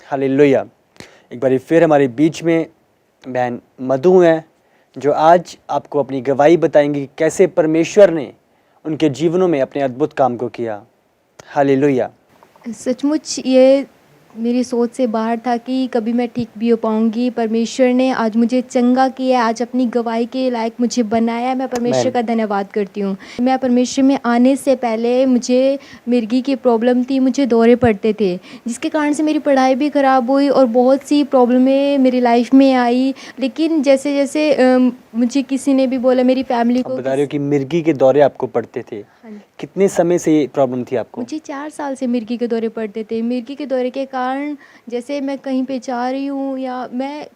Hallelujah. एक बारी फिर हमारे बीच में बहन मधु हैं, जो आज आपको अपनी गवाही बताएंगी कि कैसे परमेश्वर ने उनके जीवनों में अपने अद्भुत काम को किया। हालेलुया। सचमुच ये मेरी सोच से बाहर था कि कभी मैं ठीक भी हो पाऊँगी। परमेश्वर ने आज मुझे चंगा किया, आज अपनी गवाही के लायक मुझे बनाया है। मैं परमेश्वर मैन का धन्यवाद करती हूँ। मैं परमेश्वर में आने से पहले मुझे मिर्गी की प्रॉब्लम थी, मुझे दौरे पड़ते थे, जिसके कारण से मेरी पढ़ाई भी ख़राब हुई और बहुत सी प्रॉब्लमें मेरी लाइफ में आई। लेकिन जैसे-जैसे मुझे किसी ने भी बोला, मेरी फैमिली आप को बता रहे हो कि मिर्गी के दौरे आपको पड़ते थे। हाँ जी। कितने समय से ये प्रॉब्लम थी आपको? मुझे 4 साल से मिर्गी के दौरे पड़ते थे। मिर्गी के दौरे के कारण जैसे मैं कहीं पे जा रही हूँ या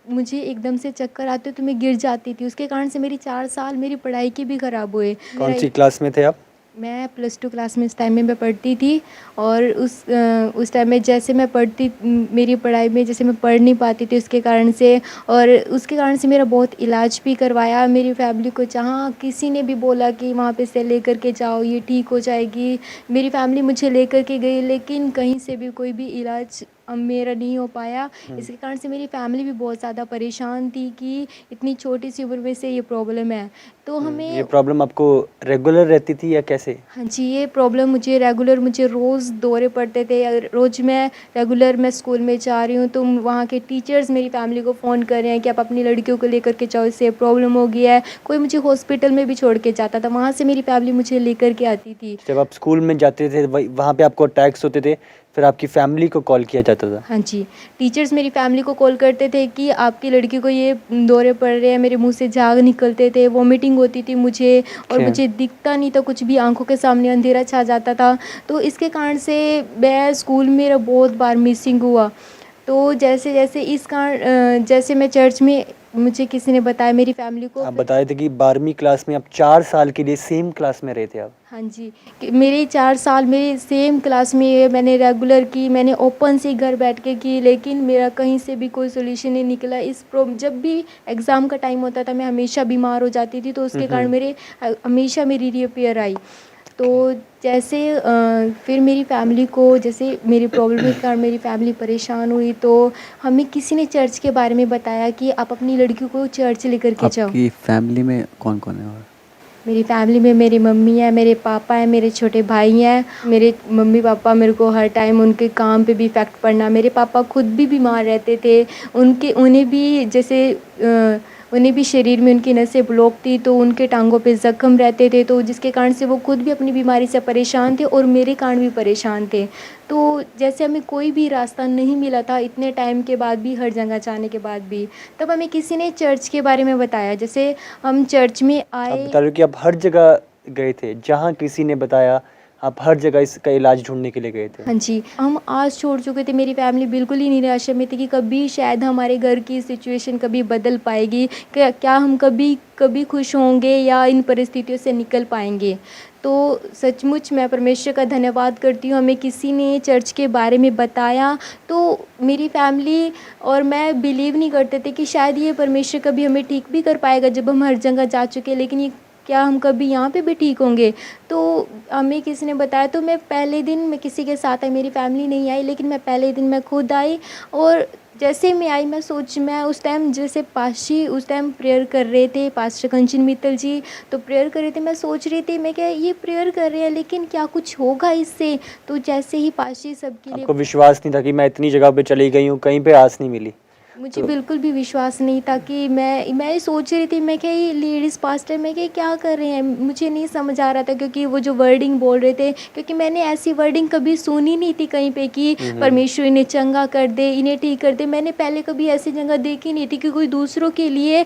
मुझे एकदम से चक्कर आते तो मैं गिर जाती थी। उसके कारण से मेरी 4 साल मेरी पढ़ाई के भी ख़राब हुए। कौन सी क्लास में थे आप? मैं +2 क्लास में इस टाइम में मैं पढ़ती थी और उस टाइम में जैसे मैं मेरी पढ़ाई में जैसे मैं पढ़ नहीं पाती थी उसके कारण से, और उसके कारण से मेरा बहुत इलाज भी करवाया। मेरी फैमिली को जहाँ किसी ने भी बोला कि वहाँ पे से लेकर के जाओ, ये ठीक हो जाएगी। मेरी फैमिली मुझे लेकर के गई, लेकिन कहीं से भी कोई भी इलाज मेरा नहीं हो पाया। इसके कारण से मेरी फैमिली भी बहुत ज़्यादा परेशान थी कि इतनी छोटी सी उम्र में से ये प्रॉब्लम है। तो ये हमें प्रॉब्लम आपको रेगुलर रहती थी या कैसे? हाँ जी, ये प्रॉब्लम मुझे रोज़ दौरे पड़ते थे। अगर रोज़ मैं स्कूल में जा रही हूँ तो वहाँ के टीचर्स मेरी फैमिली को फ़ोन कर रहे हैं कि आप अपनी लड़कियों को लेकर के जाओ, इससे प्रॉब्लम हो गई है। कोई मुझे हॉस्पिटल में भी छोड़ के जाता था, वहाँ से मेरी फैमिली मुझे लेकर के आती थी। जब आप स्कूल में जाते थे वहाँ पे आपको अटैक्स होते थे, फिर आपकी फैमिली को कॉल किया जाता था? हाँ जी, टीचर्स मेरी फैमिली को कॉल करते थे कि आपकी लड़की को ये दौरे पड़ रहे हैं। मेरे मुँह से झाग निकलते थे, वॉमिटिंग होती थी मुझे और क्या? मुझे दिखता नहीं था कुछ भी, आँखों के सामने अंधेरा छा जाता था। तो इसके कारण से मैं स्कूल मेरा बहुत बार मिसिंग हुआ। तो जैसे मैं चर्च में मुझे किसी ने बताया मेरी फैमिली को आप फिर बता रहे थे कि 12वीं क्लास में आप 4 साल के लिए सेम क्लास में रहे थे आप। हाँ जी, कि मेरे 4 साल मेरी सेम क्लास में मैंने रेगुलर की, मैंने ओपन से घर बैठ के की, लेकिन मेरा कहीं से भी कोई सॉल्यूशन नहीं निकला। जब भी एग्ज़ाम का टाइम होता था मैं हमेशा बीमार हो जाती थी, तो उसके कारण हमेशा मेरी रीअपीयर आई। तो जैसे फिर मेरी फैमिली को जैसे मेरी प्रॉब्लम के कारण मेरी फैमिली परेशान हुई, तो हमें किसी ने चर्च के बारे में बताया कि आप अपनी लड़की को चर्च लेकर के जाओ। आपकी फैमिली में कौन-कौन है और? मेरी फैमिली में मेरी मम्मी है, मेरे पापा हैं, मेरे छोटे भाई हैं। मेरे मम्मी-पापा मेरे को हर टाइम उनके काम पे भी इफ़ेक्ट पड़ना। मेरे पापा खुद भी बीमार रहते थे। उन्हें भी शरीर में उनकी नसें ब्लॉक थी, तो उनके टाँगों पे ज़ख्म रहते थे, तो जिसके कारण से वो खुद भी अपनी बीमारी से परेशान थे और मेरे कारण भी परेशान थे। तो जैसे हमें कोई भी रास्ता नहीं मिला था इतने टाइम के बाद भी, हर जगह जाने के बाद भी, तब हमें किसी ने चर्च के बारे में बताया। जैसे हम चर्च में आप आए। बता रहे हो कि आप हर जगह गए थे, जहाँ किसी ने बताया आप हर जगह इसका इलाज ढूँढने के लिए गए थे। हाँ जी, हम आस छोड़ चुके थे, मेरी फैमिली बिल्कुल ही निराशा में थी कि कभी शायद हमारे घर की सिचुएशन कभी बदल पाएगी, क्या हम कभी खुश होंगे या इन परिस्थितियों से निकल पाएँगे। तो सचमुच मैं परमेश्वर का धन्यवाद करती हूँ, हमें किसी ने चर्च के बारे में बताया, तो मेरी फैमिली और मैं बिलीव नहीं करते थे कि शायद ये परमेश्वर कभी हमें ठीक भी कर पाएगा जब हम हर जगह जा चुके हैं, लेकिन ये क्या हम कभी यहाँ पे भी ठीक होंगे? तो हमें किसी ने बताया, तो मैं पहले दिन मैं किसी के साथ आई, मेरी फैमिली नहीं आई, लेकिन मैं पहले दिन मैं खुद आई। और जैसे ही मैं आई मैं उस टाइम जैसे पाशी उस टाइम प्रेयर कर रहे थे, पास्टर कंचन मित्तल जी, तो प्रेयर कर रहे थे। मैं सोच रही थी, मैं क्या ये प्रेयर कर रहे हैं लेकिन क्या कुछ होगा इससे? तो जैसे ही पाशी सबके लिए आपको विश्वास नहीं था कि मैं इतनी जगह पे चली गई हूँ, कहीं पे आस नहीं मिली। मुझे तो बिल्कुल भी विश्वास नहीं था कि मैं सोच रही थी, मैं क्या ये लेडीज़ पास्टर मैं क्या कर रहे हैं? मुझे नहीं समझ आ रहा था, क्योंकि वो जो वर्डिंग बोल रहे थे, क्योंकि मैंने ऐसी वर्डिंग कभी सुनी नहीं थी कहीं पे कि परमेश्वर इन्हें चंगा कर दे, इन्हें ठीक कर दे। मैंने पहले कभी ऐसी जगह देखी नहीं थी कि कोई दूसरों के लिए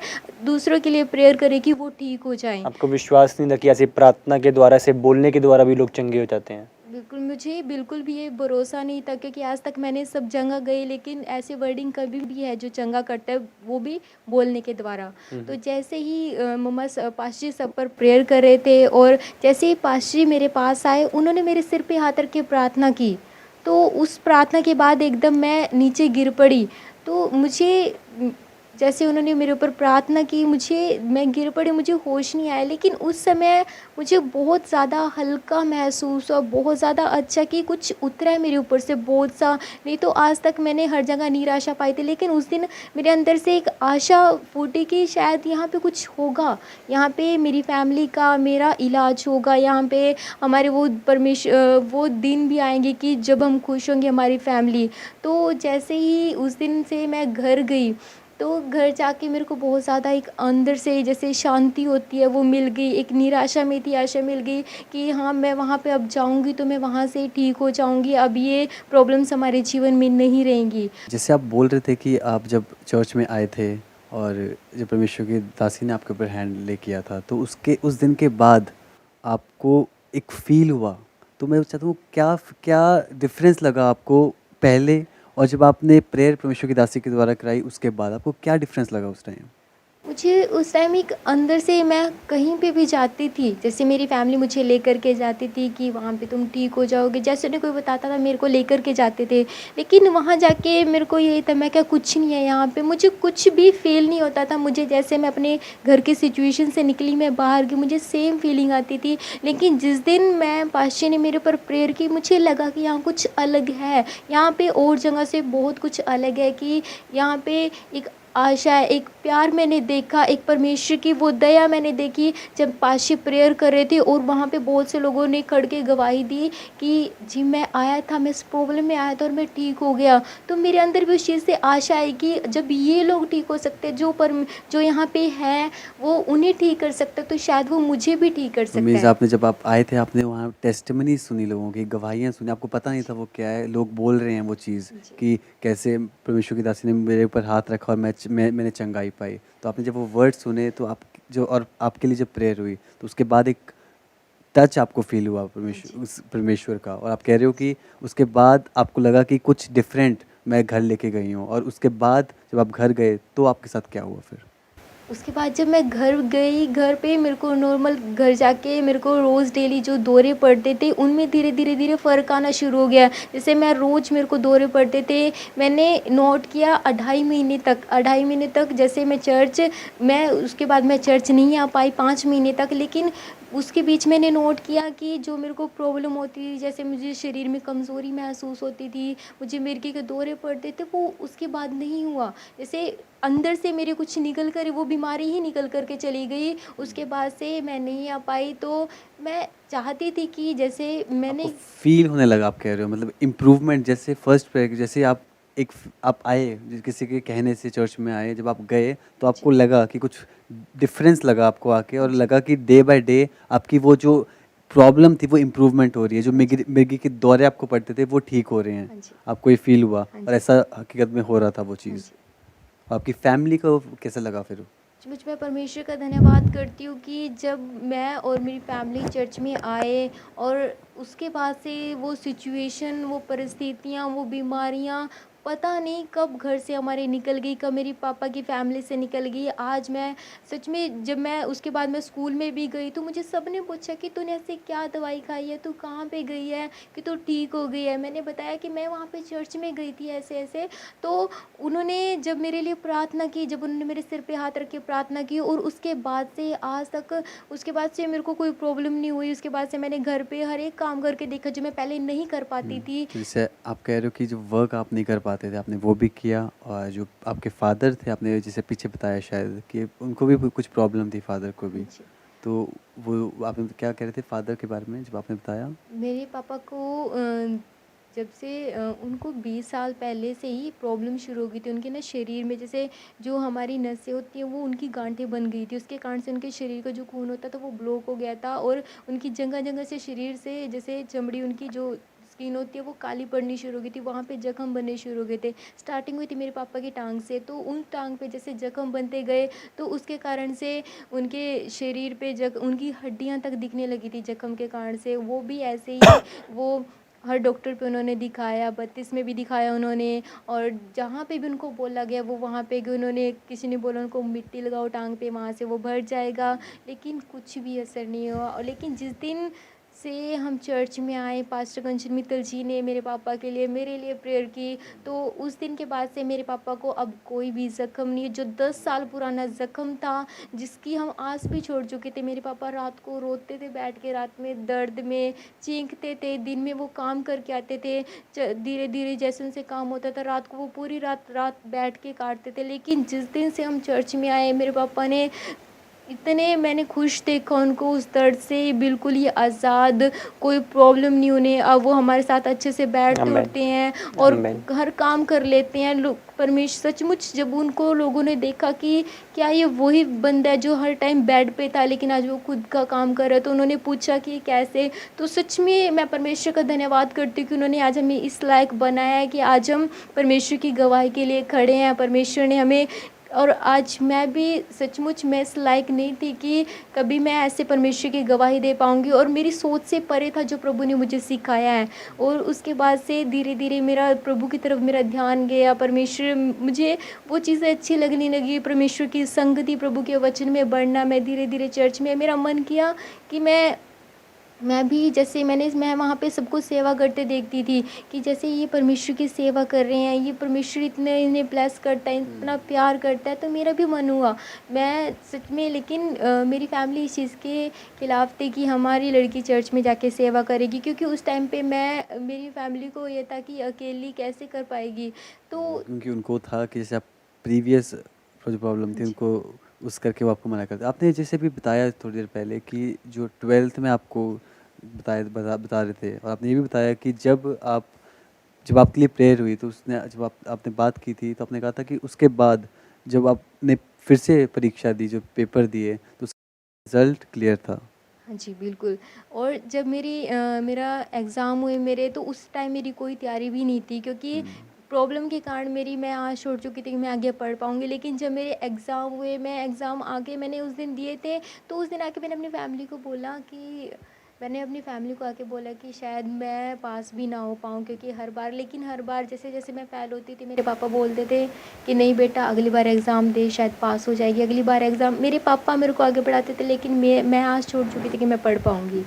प्रेयर करे कि वो ठीक हो जाएँ। आपको विश्वास नहीं था कि ऐसे प्रार्थना के द्वारा, ऐसे बोलने के द्वारा भी लोग चंगे हो जाते हैं। बिल्कुल, मुझे बिल्कुल भी ये भरोसा नहीं था, क्योंकि आज तक मैंने सब जगह गई, लेकिन ऐसे वर्डिंग कभी भी है जो चंगा करता है, वो भी बोलने के द्वारा। तो जैसे ही पास्टर जी सब पर प्रेयर कर रहे थे, और जैसे ही पास्टर जी मेरे पास आए, उन्होंने मेरे सिर पे हाथ रख के प्रार्थना की। तो उस प्रार्थना के बाद एकदम मैं नीचे गिर पड़ी। तो जैसे उन्होंने मेरे ऊपर प्रार्थना की, मैं गिर पड़ी, मुझे होश नहीं आया, लेकिन उस समय मुझे बहुत ज़्यादा हल्का महसूस हुआ, बहुत ज़्यादा अच्छा कि कुछ उतरा है मेरे ऊपर से बोझ सा। नहीं तो आज तक मैंने हर जगह निराशा पाई थी, लेकिन उस दिन मेरे अंदर से एक आशा फूटी कि शायद यहाँ पे कुछ होगा, यहाँ पे मेरी फैमिली का मेरा इलाज होगा, यहाँ पे हमारे वो दिन भी आएंगे कि जब हम खुश होंगे हमारी फैमिली। तो जैसे ही उस दिन से मैं घर गई, तो घर जाके मेरे को बहुत ज़्यादा एक अंदर से जैसे शांति होती है वो मिल गई, एक निराशा में थी आशा मिल गई कि हाँ, मैं वहाँ पे अब जाऊँगी तो मैं वहाँ से ठीक हो जाऊँगी, अब ये प्रॉब्लम्स हमारे जीवन में नहीं रहेंगी। जैसे आप बोल रहे थे कि आप जब चर्च में आए थे और जब परमेश्वर की दासी ने आपके ऊपर हैंड ले किया था, तो उसके उस दिन के बाद आपको एक फ़ील हुआ। तो मैं चाहता हूँ क्या क्या डिफ़रेंस लगा आपको पहले और जब आपने प्रेयर परमेश्वर की दासी के द्वारा कराई उसके बाद आपको क्या डिफ़रेंस लगा उस टाइम? मुझे उस टाइम एक अंदर से, मैं कहीं पे भी जाती थी, जैसे मेरी फैमिली मुझे लेकर के जाती थी कि वहाँ पे तुम ठीक हो जाओगे, जैसे उन्हें कोई बताता था मेरे को लेकर के जाते थे। लेकिन वहाँ जाके मेरे को यही था, मैं क्या कुछ नहीं है यहाँ पे, मुझे कुछ भी फ़ील नहीं होता था। मुझे जैसे मैं अपने घर की सिचुएशन से निकली, मैं बाहर गई, मुझे सेम फीलिंग आती थी। लेकिन जिस दिन मैं पास्टर ने मेरे ऊपर प्रेयर की, मुझे लगा कि यहाँ कुछ अलग है, यहाँ पे और जगह से बहुत कुछ अलग है, कि यहाँ पे एक आशा है, एक प्यार मैंने देखा, एक परमेश्वर की वो दया मैंने देखी जब पाशी प्रेयर कर रहे थे और वहाँ पे बहुत से लोगों ने खड़ के गवाही दी कि जी मैं आया था, मैं इस प्रॉब्लम में आया था और मैं ठीक हो गया। तो मेरे अंदर भी उस चीज़ से आशा आई कि जब ये लोग ठीक हो सकते हैं, जो यहाँ पे हैं वो उन्हें ठीक कर सकता है, तो शायद वो मुझे भी ठीक कर तो सकता मीन्स है। आपने जब आप आए थे आपने वहाँ टेस्टिमनी सुनी, लोगों की गवाहियाँ सुनी, आपको पता नहीं था वो क्या है, लोग बोल रहे हैं वो चीज़ जी। कि कैसे परमेश्वर की दासी ने मेरे ऊपर हाथ रखा और मैंने चंगाई पाई। तो आपने जब वो वर्ड सुने तो आप जो और आपके लिए जब प्रेयर हुई तो उसके बाद एक टच आपको फ़ील हुआ जी। परमेश्वर का, और आप कह रहे हो कि उसके बाद आपको लगा कि कुछ डिफरेंट मैं घर लेके गई हूँ, और उसके बाद जब आप घर गए तो आपके साथ क्या हुआ फिर? उसके बाद जब मैं घर गई, घर पे मेरे को नॉर्मल घर जाके मेरे को रोज़ डेली जो दौरे पड़ते थे, उनमें धीरे-धीरे फ़र्क आना शुरू हो गया। जैसे मैं रोज़ मेरे को दौरे पड़ते थे, मैंने नोट किया अढ़ाई महीने तक जैसे मैं उसके बाद मैं चर्च नहीं आ पाई 5 महीने तक। लेकिन उसके बीच मैंने नोट किया कि जो मेरे को प्रॉब्लम होती थी, जैसे मुझे शरीर में कमज़ोरी महसूस होती थी, मुझे मिर्गी के दौरे पड़ते थे, वो उसके बाद नहीं हुआ। जैसे अंदर से मेरे कुछ निकल कर वो बीमारी ही निकल कर के चली गई, उसके बाद से मैं नहीं आ पाई। तो मैं चाहती थी कि जैसे आपको मैंने फ़ील होने लगा, आप कह रहे हो मतलब इम्प्रूवमेंट, जैसे फर्स्ट प्रेयर जैसे आप आए किसी के कहने से चर्च में आए, जब आप गए तो जी, आपको लगा कि कुछ डिफरेंस लगा आपको आके, और जी, लगा कि डे बाय डे आपकी वो जो प्रॉब्लम थी वो इम्प्रूवमेंट हो रही है, जो हाँ जी, मिर्गी के दौरे आपको पड़ते थे वो ठीक हो रहे हैं। हाँ जी, आपको ये फ़ील हुआ हाँ और जी, ऐसा हकीकत में हो रहा था वो हाँ चीज़। जी। आपकी फैमिली को कैसा लगा फिर? मुझ मैं परमेश्वर का धन्यवाद करती हूँ कि जब मैं और मेरी फैमिली चर्च में आए, और उसके बाद से वो सिचुएशन, वो परिस्थितियाँ, वो बीमारियाँ पता नहीं कब घर से हमारे निकल गई, कब मेरी पापा की फैमिली से निकल गई। आज मैं सच में, जब मैं उसके बाद मैं स्कूल में भी गई तो मुझे सबने पूछा कि तूने ऐसे क्या दवाई खाई है, तू कहाँ पे गई है कि तू ठीक हो गई है। मैंने बताया कि मैं वहाँ पे चर्च में गई थी ऐसे ऐसे। तो उन्होंने जब मेरे लिए प्रार्थना की, जब उन्होंने मेरे सिर पे हाथ रख के प्रार्थना की, और उसके बाद से आज तक, उसके बाद से मेरे को कोई प्रॉब्लम नहीं हुई। उसके बाद से मैंने घर पे हर एक काम करके देखा जो मैं पहले नहीं कर पाती थी। तो जैसे आप कह रहे हो कि जो वर्क आप नहीं कर पाते थे आपने वो भी किया, और जो आपके फादर थे आपने जैसे पीछे बताया शायद कि उनको भी कुछ प्रॉब्लम थी, फादर को भी। जी। तो वो आपने क्या कह रहे थे फादर के बारे में जब आपने बताया? मेरे पापा को जब से उनको 20 साल पहले से ही प्रॉब्लम शुरू हो गई थी। उनके ना शरीर में जैसे जो हमारी नसें होती हैं वो उनकी गांठें बन गई थी। उसके कारण से उनके शरीर का जो खून होता था वो ब्लॉक हो गया था, और उनकी जगह-जगह से शरीर से जैसे चमड़ी, उनकी जो स्किन होती है वो काली पड़नी शुरू हो गई थी। वहाँ पे जख्म बनने शुरू हो गए थे। स्टार्टिंग हुई थी मेरे पापा की टाँग से, तो उन टाँग पे जैसे जख्म बनते गए, तो उसके कारण से उनके शरीर पे जग उनकी हड्डियाँ तक दिखने लगी थी जख्म के कारण से। वो भी ऐसे ही वो हर डॉक्टर पे उन्होंने दिखाया, 32 में भी दिखाया उन्होंने, और जहाँ पे भी उनको बोला गया वो वहाँ पे गए। उन्होंने, किसी ने बोला उनको मिट्टी लगाओ टाँग पे, वहाँ से वो भर जाएगा, लेकिन कुछ भी असर नहीं हुआ। और लेकिन जिस दिन से हम चर्च में आए, पास्टर कंचन मित्तल जी ने मेरे पापा के लिए, मेरे लिए प्रेयर की। तो उस दिन के बाद से मेरे पापा को अब कोई भी ज़ख्म नहीं है, जो 10 साल पुराना ज़ख्म था, जिसकी हम आस भी छोड़ चुके थे। मेरे पापा रात को रोते थे बैठ के, रात में दर्द में चीखते थे, दिन में वो काम करके आते थे, धीरे धीरे जैसे उनसे काम होता था, रात को वो पूरी रात रात बैठ के काटते थे। लेकिन जिस दिन से हम चर्च में आए, मेरे पापा ने इतने मैंने खुश देखा उनको उस दर्द से, बिल्कुल ही आज़ाद, कोई प्रॉब्लम नहीं उन्हें। अब वो हमारे साथ अच्छे से बैठते आमेन। उठते हैं और आमेन। हर काम कर लेते हैं। लोग परमेश्वर सचमुच, जब उनको लोगों ने देखा कि क्या ये वही बंदा है जो हर टाइम बेड पे था लेकिन आज वो खुद का काम कर रहा है, तो उन्होंने पूछा कि कैसे। तो सच में मैं परमेश्वर का धन्यवाद करती हूँ कि उन्होंने आज हमें इस लायक बनाया है कि आज हम परमेश्वर की गवाही के लिए खड़े हैं। परमेश्वर ने हमें, और आज मैं भी सचमुच, मैं इस लायक नहीं थी कि कभी मैं ऐसे परमेश्वर की गवाही दे पाऊँगी, और मेरी सोच से परे था जो प्रभु ने मुझे सिखाया है। और उसके बाद से धीरे धीरे मेरा प्रभु की तरफ मेरा ध्यान गया। परमेश्वर, मुझे वो चीज़ें अच्छी लगने लगी, परमेश्वर की संगति, प्रभु के वचन में बढ़ना। मैं धीरे धीरे चर्च में, मेरा मन किया कि मैं भी, जैसे मैं वहाँ पे सबको सेवा करते देखती थी कि जैसे ये परमेश्वर की सेवा कर रहे हैं, ये परमेश्वर इतने इन्हें ब्लेस करता है, इतना प्यार करता है, तो मेरा भी मन हुआ मैं सच में। लेकिन मेरी फैमिली इस चीज़ के खिलाफ थी कि हमारी लड़की चर्च में जाके सेवा करेगी, क्योंकि उस टाइम पे मेरी फैमिली को ये था कि अकेली कैसे कर पाएगी। तो क्योंकि उनको था कि जैसे आप प्रीवियस जो प्रॉब्लम थी उनको उस करके वो आपको मना करते। आपने जैसे भी बताया थोड़ी देर पहले कि जो 12th में आपको बता रहे थे, और आपने ये भी बताया कि जब आपके लिए प्रेयर हुई तो उसने जब आपने बात की थी तो आपने कहा था कि उसके बाद जब आपने फिर से परीक्षा दी, जो पेपर दिए, तो उसका रिज़ल्ट क्लियर था। हाँ जी, बिल्कुल। और जब मेरा एग्ज़ाम हुए मेरे, तो उस टाइम मेरी कोई तैयारी भी नहीं थी, क्योंकि प्रॉब्लम के कारण मैं आस छोड़ चुकी थी कि मैं आगे पढ़ पाऊँगी। लेकिन जब मेरे एग्ज़ाम हुए, मैं एग्ज़ाम आके मैंने उस दिन दिए थे, तो उस दिन आके मैंने अपनी फ़ैमिली को आके बोला कि शायद मैं पास भी ना हो पाऊँ, क्योंकि हर बार जैसे-जैसे मैं फ़ेल होती थी, मेरे पापा बोलते थे कि नहीं बेटा, अगली बार एग्ज़ाम दे, शायद पास हो जाएगी, अगली बार एग्ज़ाम। मेरे पापा मेरे को आगे बढ़ाते थे, लेकिन मैं आस छोड़ चुकी थी कि मैं पढ़ पाऊँगी।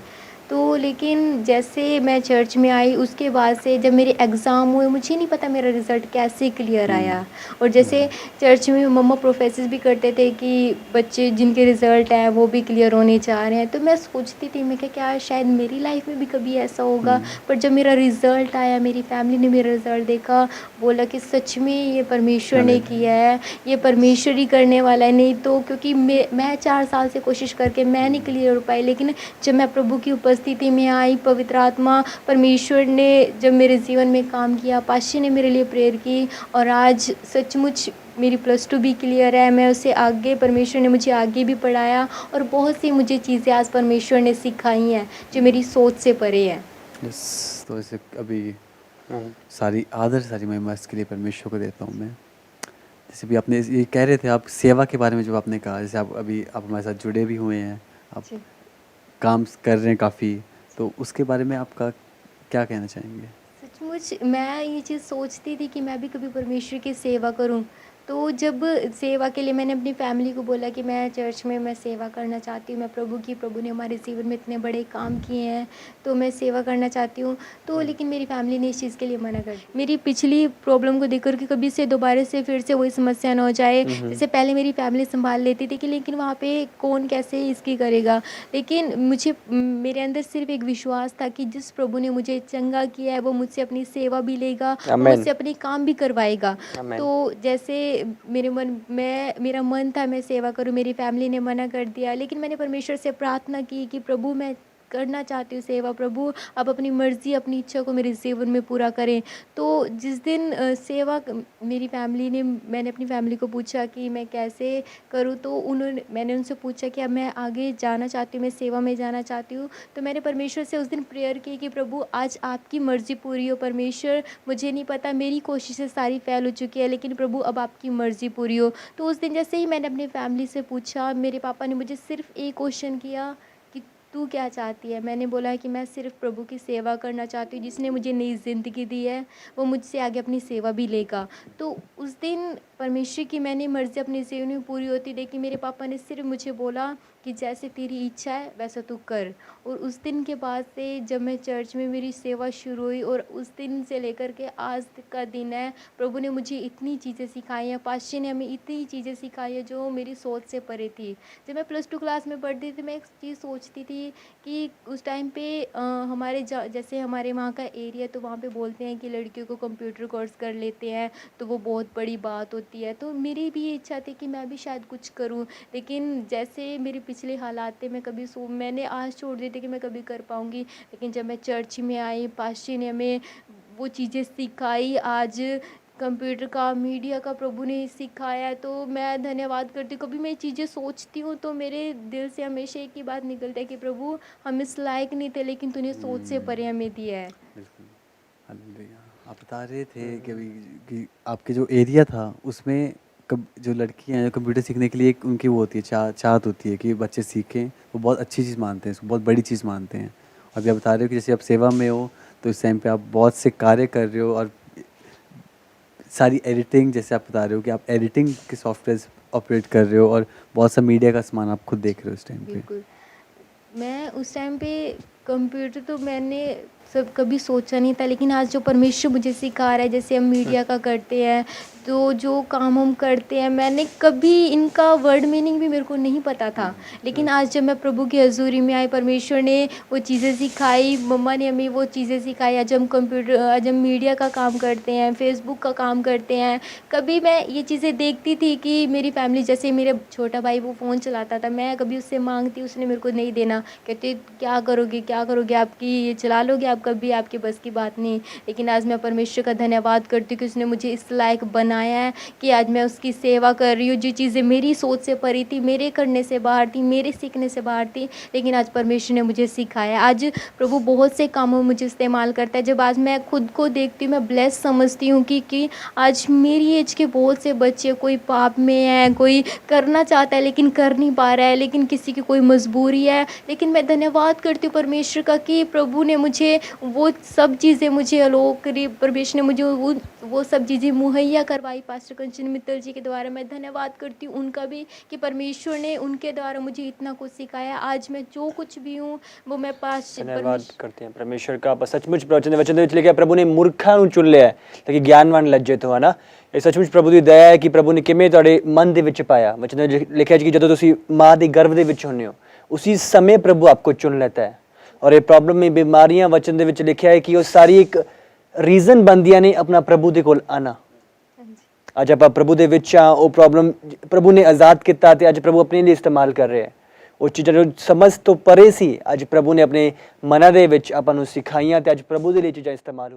तो लेकिन जैसे मैं चर्च में आई, उसके बाद से जब मेरे एग्ज़ाम हुए, मुझे नहीं पता मेरा रिज़ल्ट कैसे क्लियर आया। और जैसे चर्च में मम्मा प्रोफेसेस भी करते थे कि बच्चे जिनके रिज़ल्ट हैं वो भी क्लियर होने जा रहे हैं, तो मैं सोचती थी, मैं क्या शायद मेरी लाइफ में भी कभी ऐसा होगा। पर जब मेरा रिज़ल्ट आया, मेरी फैमिली ने मेरा रिज़ल्ट देखा, बोला कि सच में ये परमेश्वर ने किया है, ये परमेश्वर ही करने वाला है। नहीं तो, क्योंकि मैं 4 साल से कोशिश करके मैं नहीं क्लियर हो पाई, लेकिन जब मैं प्रभु की उपस्थिति में आई, पवित्र आत्मा परमेश्वर ने जब मेरे जीवन में काम किया, पाशी ने मेरे लिए प्रेयर की, और आज सचमुच मेरी +2 भी क्लियर है। मैं उससे आगे, परमेश्वर ने मुझे आगे भी पढ़ाया, और बहुत सी मुझे चीज़ें आज परमेश्वर ने सिखाई हैं जो मेरी सोच से परे हैं। यस, तो ऐसे अभी हम्म। सारी आदर, सारी महिमा इसके लिए परमेश्वर को देता हूँ मैं। जैसे भी आपने ये कह रहे थे, आप सेवा के बारे में जब आपने कहा, जैसे आप हमारे साथ जुड़े भी हुए हैं, आप जी। काम कर रहे हैं काफ़ी, तो उसके बारे में आपका क्या कहना चाहेंगे? सचमुच मैं ये चीज़ सोचती थी कि मैं भी कभी परमेश्वर की सेवा करूं। तो जब सेवा के लिए मैंने अपनी फैमिली को बोला कि मैं चर्च में मैं सेवा करना चाहती हूँ, मैं प्रभु ने हमारे जीवन में इतने बड़े काम किए हैं, तो मैं सेवा करना चाहती हूँ। तो लेकिन मेरी फैमिली ने इस चीज़ के लिए मना कर दिया। मेरी पिछली प्रॉब्लम को देखकर कि कभी से दोबारा से फिर से वही समस्या ना हो जाए, जैसे पहले मेरी फैमिली संभाल लेती थी, कि लेकिन वहाँ पे कौन कैसे इसकी करेगा। लेकिन मेरे अंदर सिर्फ एक विश्वास था कि जिस प्रभु ने मुझे चंगा किया है, वो मुझसे अपनी सेवा भी लेगा और आमेन। मुझसे अपने काम भी करवाएगा। आमेन। तो जैसे मेरा मन था मैं सेवा करूं, मेरी फैमिली ने मना कर दिया, लेकिन मैंने परमेश्वर से प्रार्थना की कि प्रभु, मैं करना चाहती हूँ सेवा, प्रभु आप अपनी मर्ज़ी, अपनी इच्छा को मेरे जीवन में पूरा करें। तो जिस दिन मैंने अपनी फैमिली को पूछा कि मैं कैसे करूँ, तो मैंने उनसे पूछा कि अब मैं आगे जाना चाहती हूँ, मैं सेवा में जाना चाहती हूँ। तो मैंने परमेश्वर से उस दिन प्रेयर की कि प्रभु, आज आपकी मर्ज़ी पूरी हो। परमेश्वर, मुझे नहीं पता, मेरी कोशिशें सारी फ़ेल हो चुकी है, लेकिन प्रभु अब आपकी मर्ज़ी पूरी हो। तो उस दिन जैसे ही मैंने अपनी फैमिली से पूछा, मेरे पापा ने मुझे सिर्फ़ एक क्वेश्चन किया कि तू क्या चाहती है? मैंने बोला कि मैं सिर्फ़ प्रभु की सेवा करना चाहती हूँ, जिसने मुझे नई ज़िंदगी दी है, वो मुझसे आगे अपनी सेवा भी लेगा। तो उस दिन परमेश्वर की मैंने मर्ज़ी अपने जीवन में पूरी होती देखी। मेरे पापा ने सिर्फ़ मुझे बोला कि जैसे तेरी इच्छा है वैसा तू कर। और उस दिन के बाद से जब मैं चर्च में मेरी सेवा शुरू हुई और उस दिन से लेकर के आज तक का दिन है, प्रभु ने मुझे इतनी चीज़ें सिखाई हैं, पास्टर ने हमें इतनी चीज़ें सिखाई हैं जो मेरी सोच से परे थी। जब मैं +2 क्लास में पढ़ती थी, मैं एक चीज़ सोचती थी कि उस टाइम पे हमारे जैसे हमारे वहाँ का एरिया, तो वहाँ पे बोलते हैं कि लड़कियों को कंप्यूटर कोर्स कर लेते हैं तो वो बहुत बड़ी बात होती है। तो मेरी भी ये इच्छा थी कि मैं भी शायद कुछ करूँ, लेकिन जैसे मेरे पिछले हालात थे, मैंने आस छोड़ दी थी कि मैं कभी कर पाऊँगी। लेकिन जब मैं चर्च में आई, पास्टर ने हमें वो चीज़ें सिखाई, आज कंप्यूटर का, मीडिया का प्रभु ने सिखाया है, तो मैं धन्यवाद करती हूँ। कभी मैं ये चीज़ें सोचती हूँ तो मेरे दिल से हमेशा एक ही बात निकलता है कि प्रभु हम इस लायक नहीं थे, लेकिन तूने सोच से परे हमें दिया है। बिल्कुल। हालेलुया। आप बता रहे थे कि अभी कि आपके जो एरिया था उसमें कब जो लड़कियां हैं कंप्यूटर सीखने के लिए एक उनकी वो होती है चाहत होती है कि बच्चे सीखें, वो बहुत अच्छी चीज़ मानते हैं, इसको बहुत बड़ी चीज़ मानते हैं। अभी आप बता रहे हो कि जैसे आप सेवा में हो तो इस टाइम पे आप बहुत से कार्य कर रहे हो और सारी एडिटिंग, जैसे आप बता रहे हो कि आप एडिटिंग के सॉफ्टवेयर ऑपरेट कर रहे हो और बहुत सा मीडिया का सामान आप खुद देख रहे हो इस टाइम पे। बिल्कुल। मैं उस टाइम पे कंप्यूटर तो मैंने सब कभी सोचा नहीं था, लेकिन आज जो परमेश्वर मुझे सिखा रहा है, जैसे हम मीडिया का करते हैं, तो जो काम हम करते हैं, मैंने कभी इनका वर्ड मीनिंग भी मेरे को नहीं पता था। लेकिन आज जब मैं प्रभु की हज़ूरी में आई, परमेश्वर ने वो चीज़ें सिखाई, मम्मा ने हमें वो चीज़ें सिखाई। आज हम मीडिया का काम करते हैं, फ़ेसबुक का काम करते हैं। कभी मैं ये चीज़ें देखती थी कि मेरी फैमिली, जैसे मेरा छोटा भाई वो फ़ोन चलाता था, मैं कभी उससे माँगती, उसने मेरे को नहीं देना। कहते क्या करोगे, आपकी ये चला लोगे आप, कभी आपके बस की बात नहीं। लेकिन आज मैं परमेश्वर का धन्यवाद करती हूँ कि उसने मुझे इस लायक बनाया है कि आज मैं उसकी सेवा कर रही हूँ। जो चीज़ें मेरी सोच से परी थी, मेरे करने से बाहर थी, मेरे सीखने से बाहर थी, लेकिन आज परमेश्वर ने मुझे सिखाया। आज प्रभु बहुत से कामों में मुझे इस्तेमाल करता है। जब आज मैं खुद को देखती हूँ, मैं ब्लेस समझती हूँ कि आज मेरी एज के बहुत से बच्चे, कोई पाप में है, कोई करना चाहता है लेकिन कर नहीं पा रहा है, लेकिन किसी की कोई मजबूरी है। लेकिन मैं धन्यवाद करती हूँ परमेश्वर का कि प्रभु ने मुझे वो सब चीज़ें मुझे अलोक करी, परमेश्वर ने मुझे वो सब चीज़ें मुहैया करवाई पास्टर कंचन मित्तल जी के द्वारा। मैं धन्यवाद करती हूँ उनका भी कि परमेश्वर ने उनके द्वारा मुझे इतना कुछ सिखाया। आज मैं जो कुछ भी हूँ वो मैं धन्यवाद करते हैं परमेश्वर का। आप सचमुच वचन ਦੇ ਵਿੱਚ ਲਿਖਿਆ ਪ੍ਰਭੂ ਨੇ ਮੂਰਖਾਂ ਨੂੰ ਚੁਣ ਲਿਆ ਤਾਂ ਕਿ ਗਿਆਨਵਾਨ ਲੱਜਤ ਹੋ, ਹੈ ਨਾ। ਇਹ ਸੱਚਮੁੱਚ ਪ੍ਰਭੂ ਦੀ ਦਇਆ ਹੈ ਕਿ ਪ੍ਰਭੂ ਨੇ ਕਿਵੇਂ ਤੁਹਾਡੇ ਮਨ ਦੇ ਵਿੱਚ ਪਾਇਆ। ਵਚਨ ਦੇ ਵਿੱਚ ਲਿਖਿਆ ਜੀ ਕਿ ਜਦੋਂ ਤੁਸੀਂ ਮਾਂ ਦੇ ਗਰਭ ਦੇ ਵਿੱਚ ਹੁੰਦੇ ਹੋ ਉसी समय प्रभु आपको चुन लेता है। और ये प्रॉब्लम में बीमारियां वचन ਦੇ ਵਿੱਚ ਲਿਖਿਆ है कि वो सारी एक रीजन बनदियां ने अपना प्रभु ਦੇ ਕੋਲ आना। ਅੱਜ ਆਪਾਂ ਪ੍ਰਭੂ ਦੇ ਵਿੱਚ ਆ, ਉਹ ਪ੍ਰੋਬਲਮ ਪ੍ਰਭੂ ਨੇ ਆਜ਼ਾਦ ਕੀਤਾ ਤੇ ਅੱਜ ਪ੍ਰਭੂ ਆਪਣੇ ਲਈ ਇਸਤੇਮਾਲ ਕਰ ਰਿਹਾ ਹੈ। ਉਹ ਚੀਜ਼ਾਂ ਜੋ ਸਮਝ ਤੋਂ ਪਰੇ ਸੀ, ਅੱਜ ਪ੍ਰਭੂ ਨੇ ਆਪਣੇ ਮਨਾਂ ਦੇ ਵਿੱਚ ਆਪਾਂ ਨੂੰ ਸਿਖਾਈਆਂ ਤੇ ਅੱਜ ਪ੍ਰਭੂ ਦੇ ਲਈ ਚੀਜ਼ਾਂ ਇਸਤੇਮਾਲ ਹੋ ਰਹੀਆਂ।